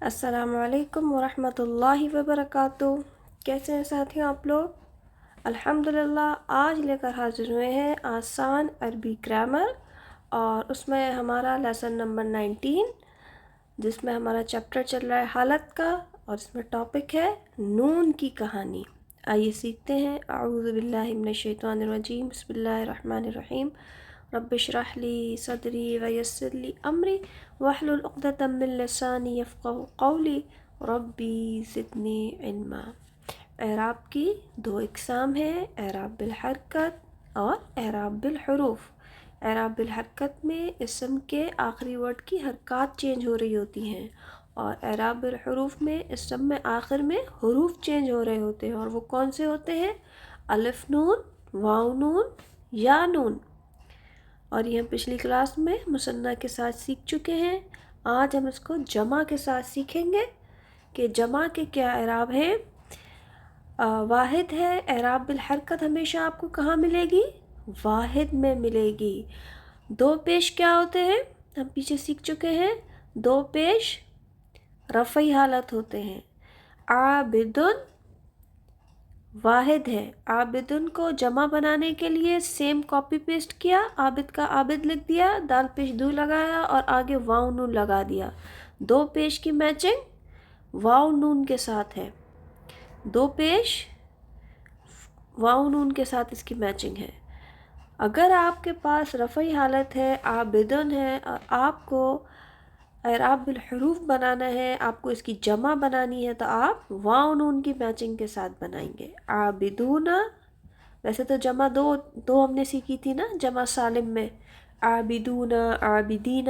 السلام علیکم ورحمۃ اللہ وبرکاتہ۔ کیسے ہیں ساتھیوں آپ لوگ؟ الحمدللہ آج لے کر حاضر ہوئے ہیں آسان عربی گرامر، اور اس میں ہمارا لیسن نمبر 19 جس میں ہمارا چیپٹر چل رہا ہے حالت کا، اور اس میں ٹاپک ہے نون کی کہانی۔ آئیے سیکھتے ہیں۔ اعوذ باللہ من الشیطان الرجیم، بسم اللہ الرحمن الرحیم۔ رب اشرح لی صدری ویسر لی امری واحلل عقدۃ من لسانی یفقہوا قولی ربی زدنی علما۔ اعراب کی دو اقسام ہیں، اعراب بالحرکت اور اعراب بالحروف۔ اعراب بالحرکت میں اسم کے آخری ورڈ کی حرکات چینج ہو رہی ہوتی ہیں، اور اعراب بالحروف میں اسم میں آخر میں حروف چینج ہو رہے ہوتے ہیں، اور وہ کون سے ہوتے ہیں؟ الف نون، واو نون، یا نون۔ اور یہ ہم پچھلی کلاس میں مثنیٰ کے ساتھ سیکھ چکے ہیں۔ آج ہم اس کو جمع کے ساتھ سیکھیں گے کہ جمع کے کیا اعراب ہیں۔ واحد ہے، اعراب بالحرکت ہمیشہ آپ کو کہاں ملے گی؟ واحد میں ملے گی۔ دو پیش کیا ہوتے ہیں؟ ہم پیچھے سیکھ چکے ہیں۔ دو پیش رفعی حالت ہوتے ہیں۔ عابدن واحد ہے، عابدن کو جمع بنانے کے لیے سیم کاپی پیسٹ کیا، عابد کا عابد لکھ دیا، دال پیش دو لگایا اور آگے واو نون لگا دیا۔ دو پیش کی میچنگ واو نون کے ساتھ ہے، دو پیش واو نون کے ساتھ اس کی میچنگ ہے۔ اگر آپ کے پاس رفعی حالت ہے، عابدن ہے، اور آپ کو اعراب بالحروف بنانا ہے، آپ کو اس کی جمع بنانی ہے، تو آپ واو نون کی میچنگ کے ساتھ بنائیں گے۔ عابدون، ویسے تو جمع دو ہم نے سیکھی تھی نا جمع سالم میں، عابدون، عابدین،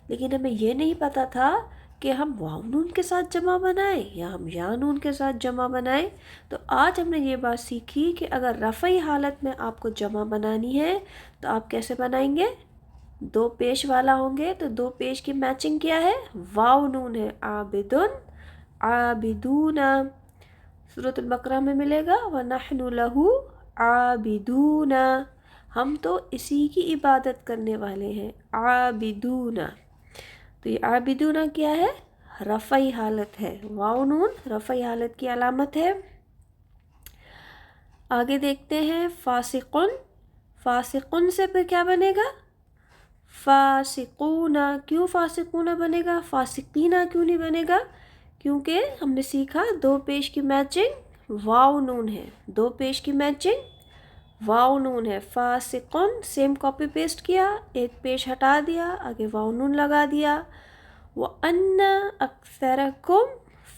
لیکن ہمیں یہ نہیں پتا تھا کہ ہم واو نون کے ساتھ جمع بنائیں یا ہم یا نون کے ساتھ جمع بنائیں۔ تو آج ہم نے یہ بات سیکھی کہ اگر رفعی حالت میں آپ کو جمع بنانی ہے تو آپ کیسے بنائیں گے؟ دو پیش والا ہوں گے، تو دو پیش کی میچنگ کیا ہے؟ واو نون ہے۔ عابدن، عابدون۔ سورۃ البقرہ میں ملے گا وَنَحْنُ لَهُ عَابِدُونَ، ہم تو اسی کی عبادت کرنے والے ہیں۔ عابدون، تو یہ عابدون کیا ہے؟ رفعی حالت ہے۔ واو نون رفعی حالت کی علامت ہے۔ آگے دیکھتے ہیں فاسقن۔ فاسقن سے پھر کیا بنے گا؟ فاسقون۔ کیوں فاسقون بنے گا؟ فاسقین کیوں نہیں بنے گا؟ کیونکہ ہم نے سیکھا دو پیش کی میچنگ واو نون ہے، دو پیش کی میچنگ واو نون ہے۔ فاسقن سیم کاپی پیسٹ کیا، ایک پیش ہٹا دیا، آگے واو نون لگا دیا۔ وَأَنَّ أَكْثَرَكُمْ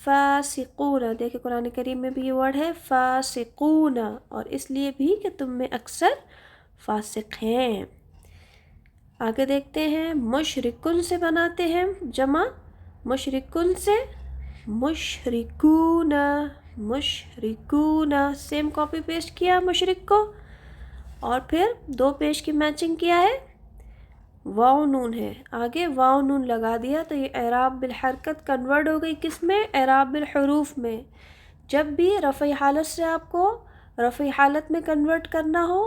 فَاسِقُونَ، دیکھیں قرآن کریم میں بھی یہ ورڈ ہے فاسقون، اور اس لیے بھی کہ تم میں اکثر فاسق ہیں۔ آگے دیکھتے ہیں مشرکن سے بناتے ہیں جمع۔ مشرکن سے مشرکون، مشرکون، سیم کاپی پیسٹ کیا مشرک کو، اور پھر دو پیش کی میچنگ کیا ہے؟ واو نون ہے، آگے واو نون لگا دیا، تو یہ اعراب بالحرکت کنورٹ ہو گئی کس میں؟ اعراب بالحروف میں۔ جب بھی رفعی حالت سے آپ کو رفعی حالت میں کنورٹ کرنا ہو،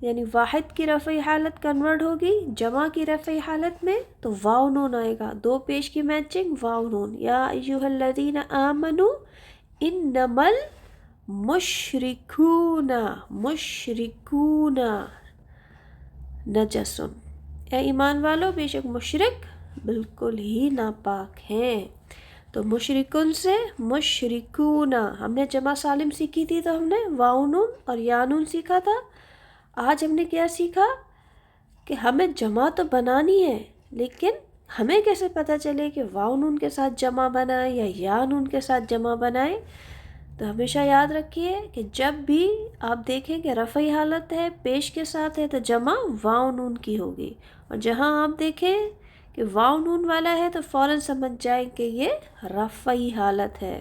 یعنی واحد کی رفعی حالت کنورٹ ہوگی جمع کی رفعی حالت میں، تو واو نون آئے گا، دو پیش کی میچنگ واو نون۔ یا ایھا الذین آمنوا انما المشرکون، مشرکون نجس، اے ایمان والو بے شک مشرک بالکل ہی ناپاک ہیں۔ تو مشرکن سے مشرکون، ہم نے جمع سالم سیکھی تھی تو ہم نے واو نون اور یا نون سیکھا تھا۔ آج ہم نے کیا سیکھا کہ ہمیں جمع تو بنانی ہے، لیکن ہمیں کیسے پتہ چلے کہ واو نون کے ساتھ جمع بنائیں یا نون کے ساتھ جمع بنائیں؟ تو ہمیشہ یاد رکھیے کہ جب بھی آپ دیکھیں کہ رفعی حالت ہے، پیش کے ساتھ ہے، تو جمع واو نون کی ہوگی، اور جہاں آپ دیکھیں کہ واو نون والا ہے تو فوراً سمجھ جائیں کہ یہ رفعی حالت ہے۔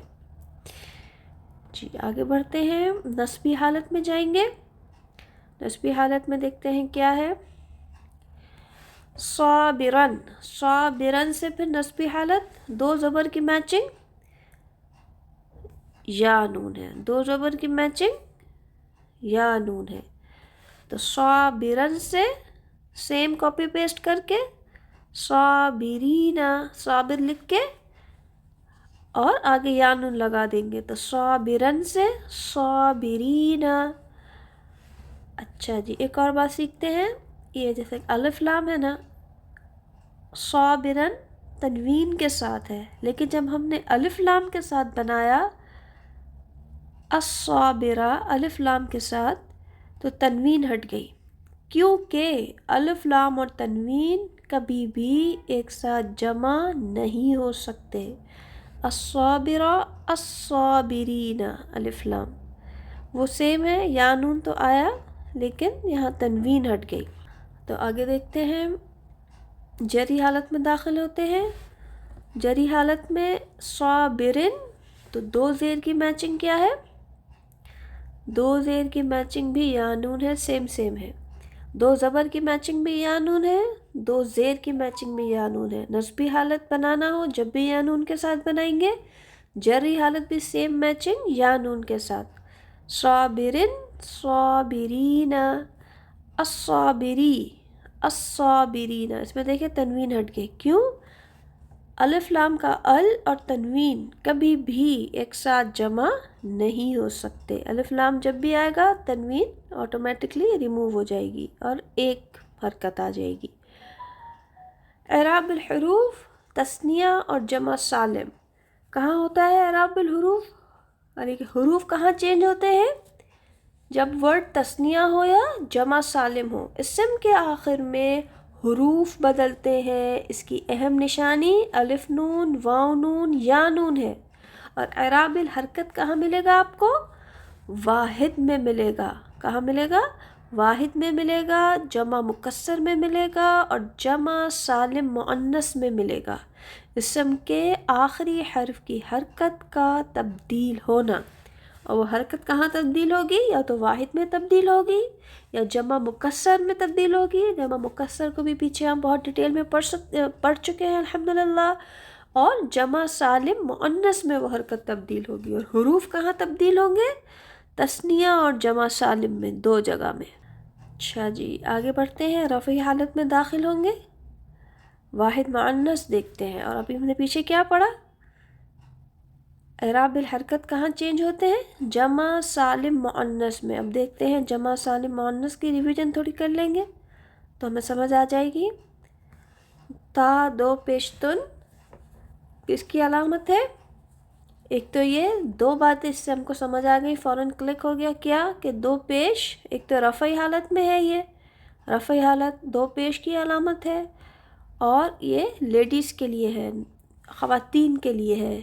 جی آگے بڑھتے ہیں، نصبی حالت میں جائیں گے۔ نصبی حالت میں دیکھتے ہیں کیا ہے؟ صابرن، صابرن سے پھر نصبی حالت دو زبر کی میچنگ یا نون ہے، دو زبر کی میچنگ یا نون ہے، تو صابرن سے سیم کاپی پیسٹ کر کے صابرین، صابر لکھ کے اور آگے یا نون لگا دیں گے تو صابرن سے صابرین۔ اچھا جی، ایک اور بات سیکھتے ہیں۔ یہ جیسے الف لام ہے نا، صابرن تنوین کے ساتھ ہے، لیکن جب ہم نے الف لام کے ساتھ بنایا الصابرہ الف لام کے ساتھ تو تنوین ہٹ گئی، کیونکہ الف لام اور تنوین کبھی بھی ایک ساتھ جمع نہیں ہو سکتے۔ الصابرہ الصابرین الف لام وہ سیم ہے، یا نون تو آیا لیکن یہاں تنوین ہٹ گئی۔ تو آگے دیکھتے ہیں، جری حالت میں داخل ہوتے ہیں۔ جری حالت میں صابرن تو دو زیر کی میچنگ کیا ہے؟ دو زیر کی میچنگ بھی یا نون ہے، سیم ہے۔ دو زبر کی میچنگ بھی یا نون ہے، دو زیر کی میچنگ بھی یا نون ہے۔ نصبی حالت بنانا ہو جب بھی یا نون کے ساتھ بنائیں گے، جری حالت بھی سیم میچنگ یا نون کے ساتھ۔ صابرن صابرین، الصابری الصابرین، اس میں دیکھیں تنوین ہٹ گئی، کیوں؟ الف لام کا ال اور تنوین کبھی بھی ایک ساتھ جمع نہیں ہو سکتے۔ الف لام جب بھی آئے گا تنوین آٹومیٹکلی ریموو ہو جائے گی اور ایک حرکت آ جائے گی۔ اعراب الحروف تثنیہ اور جمع سالم کہاں ہوتا ہے؟ اعراب الحروف یعنی کہ حروف کہاں چینج ہوتے ہیں؟ جب ورڈ تثنیہ ہو یا جمع سالم ہو، اسم کے آخر میں حروف بدلتے ہیں۔ اس کی اہم نشانی الف نون، واو نون، یا نون ہے۔ اور اعراب الحرکت کہاں ملے گا آپ کو؟ واحد میں ملے گا۔ کہاں ملے گا؟ واحد میں ملے گا، جمع مکسر میں ملے گا اور جمع سالم مؤنث میں ملے گا۔ اسم کے آخری حرف کی حرکت کا تبدیل ہونا، اور وہ حرکت کہاں تبدیل ہوگی؟ یا تو واحد میں تبدیل ہوگی یا جمع مکسر میں تبدیل ہوگی۔ جمع مکسر کو بھی پیچھے ہم بہت ڈیٹیل میں پڑھ چکے ہیں الحمدللہ۔ اور جمع سالم مؤنث میں وہ حرکت تبدیل ہوگی۔ اور حروف کہاں تبدیل ہوں گے؟ تثنیہ اور جمع سالم میں، دو جگہ میں۔ اچھا جی، آگے بڑھتے ہیں۔ رفعی حالت میں داخل ہوں گے، واحد مؤنث دیکھتے ہیں۔ اور ابھی ہم نے پیچھے کیا پڑھا؟ اعراب الحرکت کہاں چینج ہوتے ہیں؟ جمع سالم مؤنث میں۔ اب دیکھتے ہیں جمع سالم مؤنث کی ریویژن تھوڑی کر لیں گے تو ہمیں سمجھ آ جائے گی۔ تا دو پیشتن کس کی علامت ہے؟ ایک تو یہ دو باتیں اس سے ہم کو سمجھ آ گئی، فوراً کلک ہو گیا، کیا کہ دو پیش، ایک تو رفعی حالت میں ہے، یہ رفعی حالت دو پیش کی علامت ہے، اور یہ لیڈیز کے لیے ہے، خواتین کے لیے ہے،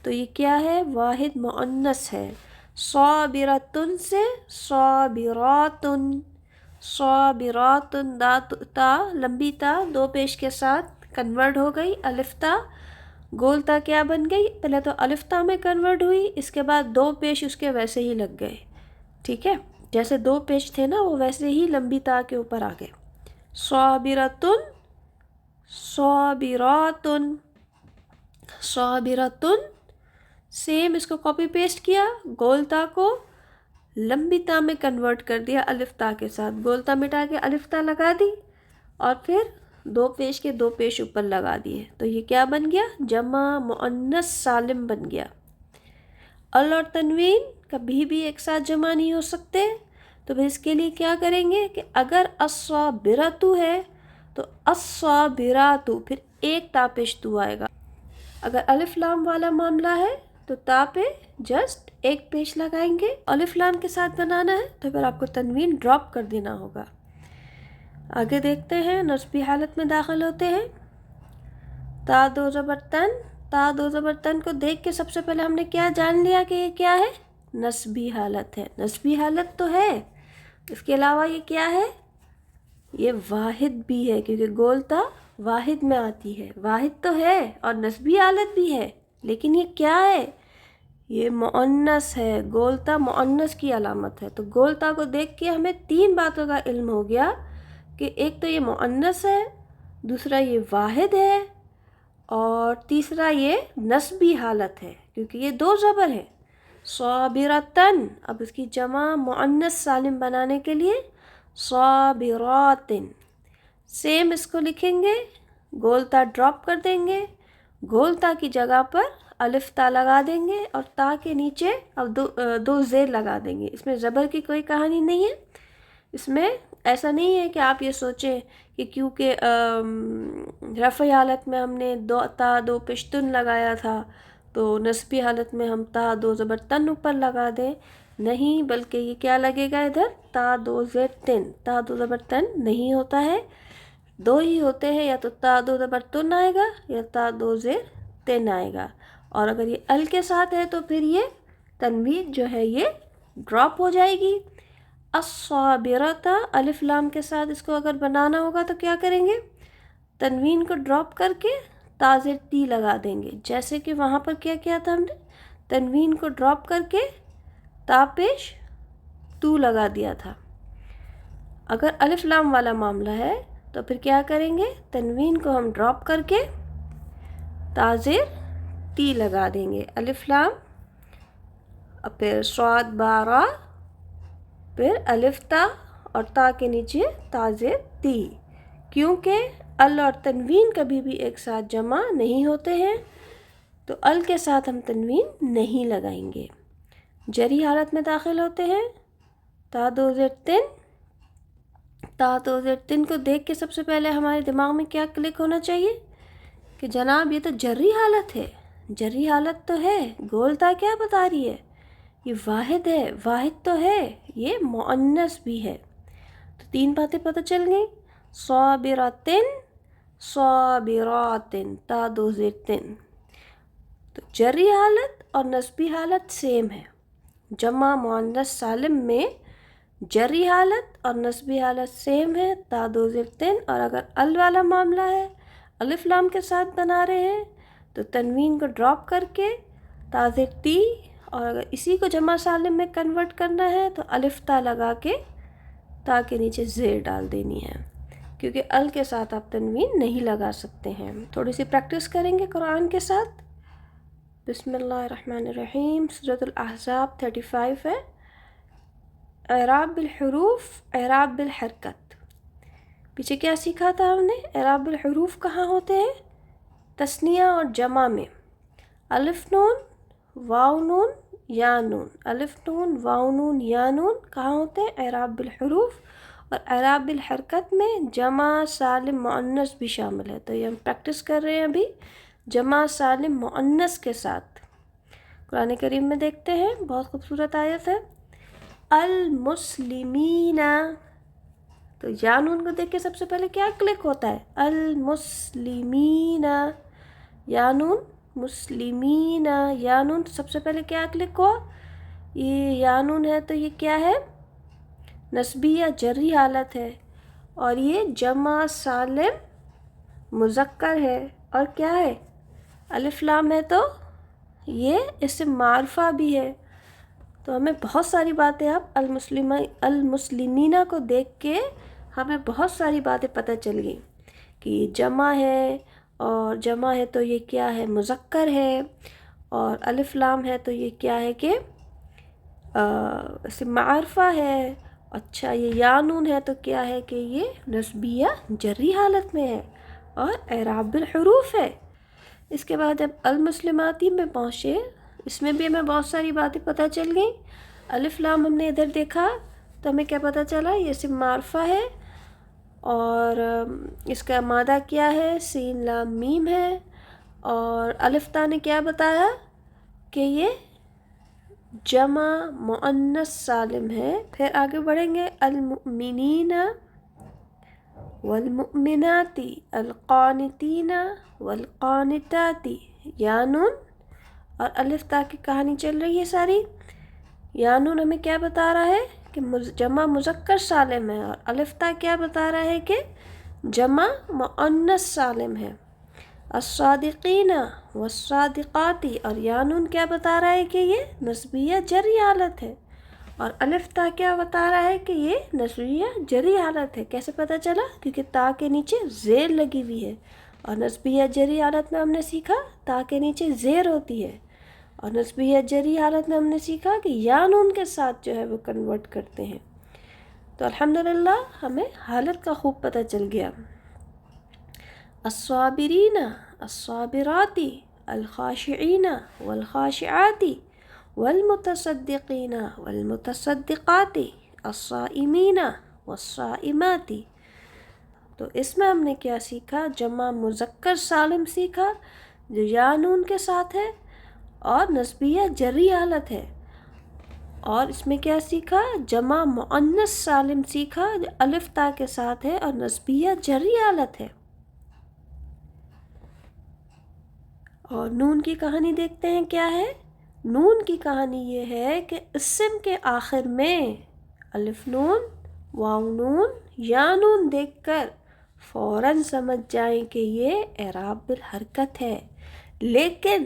تو یہ کیا ہے؟ واحد مؤنث ہے۔ صابراتن سے صابراتن، صابراتن تا لمبی تا دو پیش کے ساتھ کنورٹ ہو گئی، الف تا گول تا کیا بن گئی؟ پہلے تو الف تا میں کنورٹ ہوئی، اس کے بعد دو پیش اس کے ویسے ہی لگ گئے، ٹھیک ہے، جیسے دو پیش تھے نا وہ ویسے ہی لمبی تا کے اوپر آ گئے۔ صابراتن صابراتن صابراتن، سیم اس کو کاپی پیسٹ کیا، گول تا کو لمبی تا میں کنورٹ کر دیا الف تا کے ساتھ، گول تا مٹا کے الف تا لگا دی اور پھر دو پیش کے دو پیش اوپر لگا دیے، تو یہ کیا بن گیا؟ جمع مؤنث سالم بن گیا۔ ال اور تنوین کبھی بھی ایک ساتھ جمع نہیں ہو سکتے، تو پھر اس کے لیے کیا کریں گے کہ اگر الصابرۃ ہے تو الصابرات، پھر ایک تا پیش تو آئے گا۔ اگر الف لام والا معاملہ ہے تو تا پہ جسٹ ایک پیش لگائیں گے، الف لام کے ساتھ بنانا ہے تو پھر آپ کو تنوین ڈراپ کر دینا ہوگا۔ آگے دیکھتے ہیں، نصبی حالت میں داخل ہوتے ہیں۔ تا دو زبر تن، تا دو زبر تن کو دیکھ کے سب سے پہلے ہم نے کیا جان لیا کہ یہ کیا ہے؟ نصبی حالت ہے۔ نصبی حالت تو ہے، اس کے علاوہ یہ کیا ہے؟ یہ واحد بھی ہے، کیونکہ گول تا واحد میں آتی ہے، واحد تو ہے اور نصبی حالت بھی ہے، لیکن یہ کیا ہے؟ یہ مؤنث ہے، گول تا مؤنث کی علامت ہے۔ تو گول تا کو دیکھ کے ہمیں تین باتوں کا علم ہو گیا کہ ایک تو یہ مؤنث ہے، دوسرا یہ واحد ہے، اور تیسرا یہ نصبی حالت ہے، کیونکہ یہ دو زبر ہے۔ صابراتن، اب اس کی جمع مؤنث سالم بنانے کے لیے صابراتن، سیم اس کو لکھیں گے، گول تا ڈراپ کر دیں گے، گول تا کی جگہ پر الف تا لگا دیں گے اور تا کے نیچے اب دو زیر لگا دیں گے. اس میں زبر کی کوئی کہانی نہیں ہے. اس میں ایسا نہیں ہے کہ آپ یہ سوچیں کہ کیونکہ رفعی حالت میں ہم نے دو پشتن لگایا تھا تو نصبی حالت میں ہم تا دو زبر تن اوپر لگا دیں. نہیں، بلکہ یہ کیا لگے گا ادھر؟ تا دو زیر تن. تا دو زبر تن نہیں ہوتا ہے، دو ہی ہوتے ہیں، یا تو تا دو زبر تن آئے گا یا تا دو زیر تن آئے گا. اور اگر یہ ال کے ساتھ ہے تو پھر یہ تنوین جو ہے یہ ڈراپ ہو جائے گی. الصابرۃ الف لام کے ساتھ اس کو اگر بنانا ہوگا تو کیا کریں گے؟ تنوین کو ڈراپ کر کے تا زیر تی لگا دیں گے. جیسے کہ وہاں پر کیا کیا تھا ہم نے؟ تنوین کو ڈراپ کر کے تا پیش تو لگا دیا تھا. اگر الف لام والا معاملہ ہے تو پھر کیا کریں گے؟ تنوین کو ہم ڈراپ کر کے تا زیر تی لگا دیں گے. الف لام، پھر صاد با را، پھر الف تا اور تا کے نیچے تا زیر تی. کیونکہ ال اور تنوین کبھی بھی ایک ساتھ جمع نہیں ہوتے ہیں تو ال کے ساتھ ہم تنوین نہیں لگائیں گے. جری حالت میں داخل ہوتے ہیں. تا دو زیر تن. تا دو زیر تن کو دیکھ کے سب سے پہلے ہمارے دماغ میں کیا کلک ہونا چاہیے کہ جناب یہ تو جری حالت ہے. جری حالت تو ہے، گول تا کیا بتا رہی ہے؟ یہ واحد ہے، واحد تو ہے، یہ مؤنث بھی ہے. تو تین باتیں پتہ چل گئیں. صابراتن، صابراتن، تا دو زیر تن. تو جری حالت اور نصبی حالت سیم ہے. جمع مؤنث سالم میں جری حالت اور نصبی حالت سیم ہے، تا دو زیر تن. اور اگر ال والا معاملہ ہے، الف لام کے ساتھ بنا رہے ہیں تو تنوین کو ڈراپ کر کے تا زیر تی، اور اگر اسی کو جمع سالم میں کنورٹ کرنا ہے تو الف تا لگا کے تا کے نیچے زیر ڈال دینی ہے، کیونکہ ال کے ساتھ آپ تنوین نہیں لگا سکتے ہیں. تھوڑی سی پریکٹس کریں گے قرآن کے ساتھ. بسم اللہ الرحمن الرحیم. سورۃ الاحزاب 35 ہے. اعراب بالحروف، اعراب بالحرکت. پیچھے کیا سیکھا تھا ہم نے؟ اعراب بالحروف کہاں ہوتے ہیں؟ تثنیہ اور جمع میں. الف نون، واو نون، یا نون. الف نون، واو نون، یا نون کہاں ہوتے ہیں؟ اعراب بالحروف. اور اعراب بالحرکت میں جمع سالم مؤنث بھی شامل ہے. تو یہ ہم پریکٹس کر رہے ہیں ابھی جمع سالم مؤنث کے ساتھ. قرآن کریم میں دیکھتے ہیں، بہت خوبصورت آیت ہے. المسلمین. تو یا نون کو دیکھ کے سب سے پہلے کیا کلک ہوتا ہے؟ المسلمین. یا نون، مسلمین. یا نون سب سے پہلے کیا کلک ہوا؟ یہ یا نون ہے تو یہ کیا ہے؟ نصبی یا جری حالت ہے، اور یہ جمع سالم مذکر ہے. اور کیا ہے؟ الف لام ہے تو یہ اسم معرفہ بھی ہے. تو ہمیں بہت ساری باتیں اب المسلمین کو دیکھ کے ہمیں بہت ساری باتیں پتہ چل گئیں کہ یہ جمع ہے، اور جمع ہے تو یہ کیا ہے؟ مذکر ہے. اور الف لام ہے تو یہ کیا ہے کہ اسم معرفہ ہے. اچھا، یہ یا نون ہے تو کیا ہے کہ یہ نصبی یا جری حالت میں ہے اور اعراب بالحروف ہے. اس کے بعد جب المسلماتی میں پہنچے، اس میں بھی ہمیں بہت ساری باتیں پتہ چل گئیں. الف لام ہم نے ادھر دیکھا تو ہمیں کیا پتہ چلا؟ یہ اسم معرفہ ہے، اور اس کا مادہ کیا ہے؟ سین لام میم ہے. اور الف تا نے کیا بتایا کہ یہ جمع مؤنث سالم ہے. پھر آگے بڑھیں گے. المؤمنین والمؤمنات، القانتین والقانتات. یا نون اور الف تا کی کہانی چل رہی ہے ساری. یا نون ہمیں کیا بتا رہا ہے کہ جمع مذکر سالم ہے، اور الف تا کیا بتا رہا ہے کہ جمع مؤنث سالم ہے. الصادقین والصادقات. اور یا نون کیا بتا رہا ہے کہ یہ نصبی یا جری حالت ہے، اور الف تا کیا بتا رہا ہے کہ یہ نصبی یا جری حالت ہے. کیسے پتہ چلا؟ کیونکہ تا کے نیچے زیر لگی ہوئی ہے، اور نصبی یا جری حالت میں ہم نے سیکھا تا کے نیچے زیر ہوتی ہے، اور نصبی یا جری حالت میں ہم نے سیکھا کہ یا نون کے ساتھ جو ہے وہ کنورٹ کرتے ہیں. تو الحمدللہ ہمیں حالت کا خوب پتہ چل گیا. الصابرین، الصابرات، الخاشعین والخاشعات والمتصدقین والمتصدقات الصائمین والصائمات. تو اس میں ہم نے کیا سیکھا؟ جمع مذکر سالم سیکھا جو یا نون کے ساتھ ہے اور نسبیہ جری حالت ہے. اور اس میں کیا سیکھا؟ جمع مؤنث سالم سیکھا جو الف تا کے ساتھ ہے اور نسبیہ جری حالت ہے. اور نون کی کہانی دیکھتے ہیں کیا ہے. نون کی کہانی یہ ہے کہ اسم کے آخر میں الف نون، واو نون، یا نون دیکھ کر فوراً سمجھ جائیں کہ یہ اعراب بالحرکت ہے. لیکن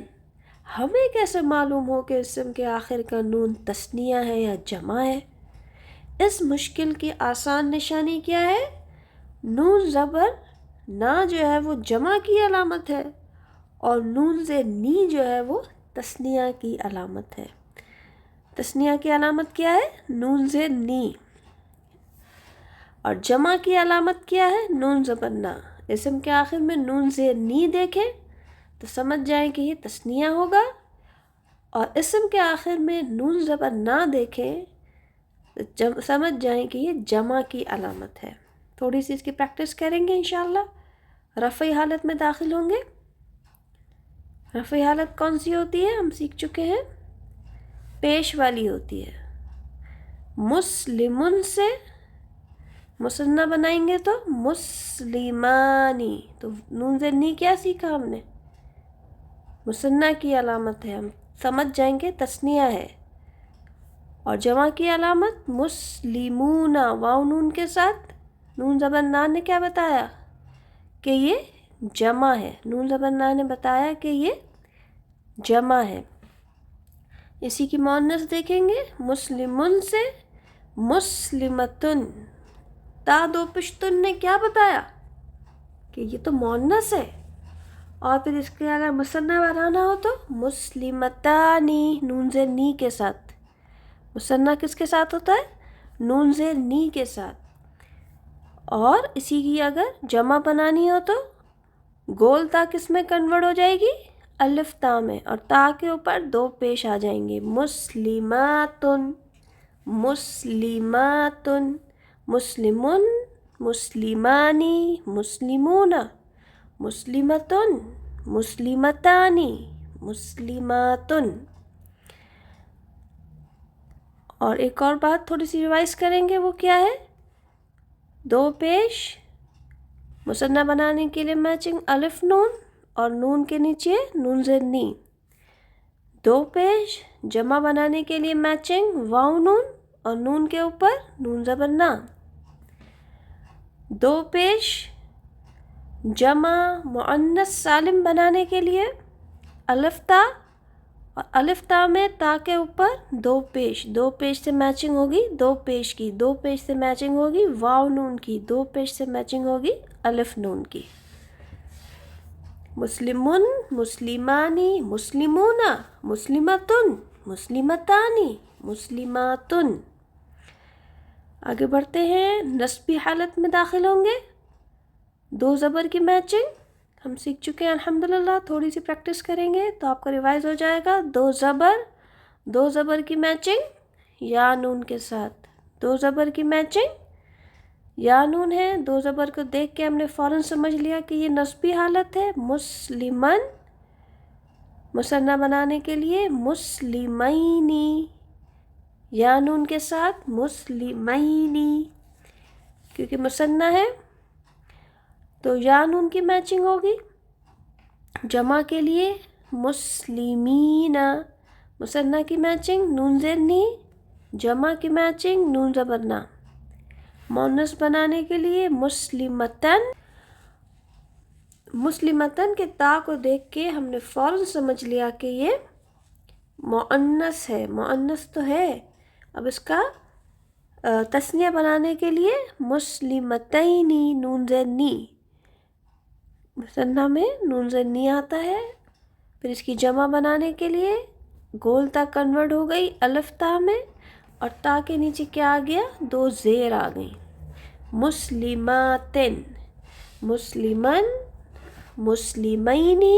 ہمیں کیسے معلوم ہو کہ اسم کے آخر کا نون تثنیہ ہے یا جمع ہے؟ اس مشکل کی آسان نشانی کیا ہے؟ نون زبر نا جو ہے وہ جمع کی علامت ہے اور نون سے نی جو ہے وہ تثنیہ کی علامت ہے. تثنیہ کی علامت کیا ہے؟ نون سے نی. اور جمع کی علامت کیا ہے؟ نون زبر نا. اسم کے آخر میں نون سے نی دیکھیں تو سمجھ جائیں کہ یہ تثنیہ ہوگا، اور اسم کے آخر میں نون زبر نہ دیکھیں تو سمجھ جائیں کہ یہ جمع کی علامت ہے. تھوڑی سی اس کی پریکٹس کریں گے انشاءاللہ. رفعی حالت میں داخل ہوں گے. رفعی حالت کون سی ہوتی ہے؟ ہم سیکھ چکے ہیں، پیش والی ہوتی ہے. مسلمن سے مثنیٰ بنائیں گے تو مسلمانی. تو نون سے نی کیا سیکھا ہم نے؟ مثنیٰ کی علامت ہے، ہم سمجھ جائیں گے تثنیہ ہے. اور جمع کی علامت مسلمون، واو نون کے ساتھ. نون زبر نا نے کیا بتایا؟ کہ یہ جمع ہے. نون زبر نا نے بتایا کہ یہ جمع ہے. اسی کی مؤنث دیکھیں گے، مسلمن سے مسلمتن. تا دو پشتن نے کیا بتایا؟ کہ یہ تو مؤنث ہے. اور پھر اس کے اگر مثنیٰ بنانا ہو تو مسلمتانی، نون سے نی کے ساتھ. مثنیٰ کس کے ساتھ ہوتا ہے؟ نون سے نی کے ساتھ. اور اسی کی اگر جمع بنانی ہو تو گول تا کس میں کنورٹ ہو جائے گی؟ الف تا میں، اور تا کے اوپر دو پیش آ جائیں گے. مسلماتن، مسلماتن، مسلمن، مسلمانی، مسلمون، مسلمتن، مسلمتانی، مسلماتن. اور ایک اور بات تھوڑی سی ریوائز کریں گے، وہ کیا ہے؟ دو پیش مثنیٰ بنانے کے لیے میچنگ الف نون اور نون کے نیچے نون زیر نی. دو پیش جمع بنانے کے لیے میچنگ واو نون اور نون کے اوپر نون زبر نا. دو پیش جمع مؤنث سالم بنانے کے لیے الف تا، اور الف تا میں تا کے اوپر دو پیش. دو پیش سے میچنگ ہوگی دو پیش کی. دو پیش سے میچنگ ہوگی واو نون کی. دو پیش سے میچنگ ہوگی الف نون کی. مسلمن، مسلمانی، مسلمون، مسلمتن، مسلمتانی، مسلماتن. آگے بڑھتے ہیں. نسبی حالت میں داخل ہوں گے. دو زبر کی میچنگ ہم سیکھ چکے ہیں الحمدللہ. تھوڑی سی پریکٹس کریں گے تو آپ کا ریوائز ہو جائے گا. دو زبر کی میچنگ یا نون کے ساتھ. دو زبر کی میچنگ یا نون ہے. دو زبر کو دیکھ کے ہم نے فوراً سمجھ لیا کہ یہ نسبی حالت ہے. مسلمن مثنیٰ بنانے کے لیے مسلمینی، یا نون کے ساتھ مسلمینی. کیونکہ مثنیٰ ہے تو یا نون کی میچنگ ہوگی. جمع کے لیے مسلمین، مثنیٰ کی میچنگ نون زیر نی، جمع کی میچنگ نون زبر نا. مؤنث بنانے کے لیے مسلمتن. مسلمتن کے تا کو دیکھ کے ہم نے فوراً سمجھ لیا کہ یہ مؤنث ہے. مؤنث تو ہے. اب اس کا تثنیہ بنانے کے لیے مسلمتینی، نون زیر نی. مثنیٰ میں نون زیر نی آتا ہے. پھر اس کی جمع بنانے کے لیے گول تا کنورٹ ہو گئی الف تا میں، اور تا کے نیچے کیا آ گیا؟ دو زیر آ گئی. مسلماتن، مسلمن، مسلمینی،